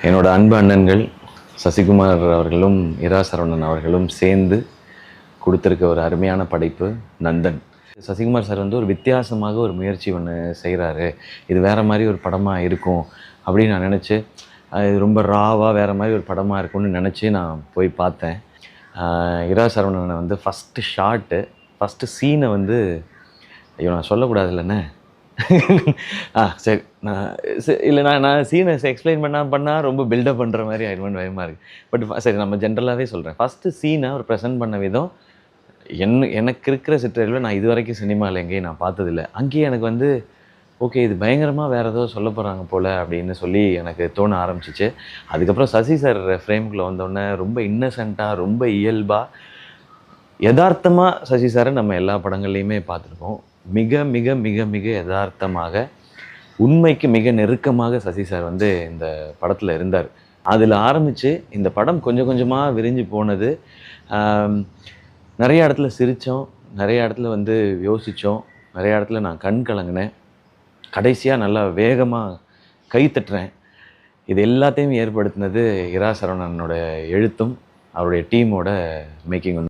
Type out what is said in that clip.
என்னோட அன்பு அண்ணன்கள் சசிகுமார் அவர்களும் இரா சரவணன் அவர்களும் சேர்ந்து கொடுத்துருக்க ஒரு அருமையான படைப்பு நந்தன். சசிகுமார் சார் வந்து ஒரு வித்தியாசமாக ஒரு முயற்சி ஒன்று செய்கிறாரு, இது வேறு மாதிரி ஒரு படமாக இருக்கும் அப்படின்னு நான் நினச்சி, இது ரொம்ப ராவாக வேறு மாதிரி ஒரு படமாக இருக்கும்னு நினச்சி நான் போய் பார்த்தேன். இரா சரவணனை வந்து ஃபஸ்ட்டு சீனை வந்து ஐயோ நான் சொல்லக்கூடாதுல்லண்ணே. சரி நான் இல்லை நான் சீனை எக்ஸ்பிளைன் பண்ணால் ரொம்ப பில்டப் பண்ணுற மாதிரி ஆயிடுவேன்னு பயமாக இருக்குது. பட் சரி நம்ம ஜென்ரலாகவே சொல்கிறேன். ஃபஸ்ட்டு சீனை அவர் ப்ரெசென்ட் பண்ண விதம் எனக்கு இருக்கிற சிற்றறிவில் நான் இது வரைக்கும் சினிமாவில் எங்கேயும் நான் பார்த்ததில்ல. அங்கேயே எனக்கு வந்து ஓகே இது பயங்கரமாக வேறு ஏதோ சொல்ல போகிறாங்க போல் அப்படின்னு சொல்லி எனக்கு தோண ஆரம்பிச்சிச்சு. அதுக்கப்புறம் சசி சார் ஃப்ரேமுக்குள்ளே வந்தோடனே ரொம்ப இன்னசென்ட்டாக, ரொம்ப இயல்பாக, யதார்த்தமாக சசி சாரை நம்ம எல்லா படங்கள்லையுமே பார்த்துருக்கோம். மிக மிக மிக மிக யதார்த்தமாக, உண்மைக்கு மிக நெருக்கமாக சசி சார் வந்து இந்த படத்தில் இருந்தார். அதில் ஆரம்பித்து இந்த படம் கொஞ்சம் கொஞ்சமாக விரிஞ்சு போனது. நிறைய இடத்துல சிரித்தோம், நிறைய இடத்துல வந்து யோசித்தோம், நிறைய இடத்துல நான் கண் கலங்கினேன், கடைசியாக நல்லா வேகமாக கை தட்டுறேன். இது எல்லாத்தையும் ஏற்படுத்தினது இரா சரவணனோட எழுத்தும் அவருடைய டீமோட மேக்கிங்.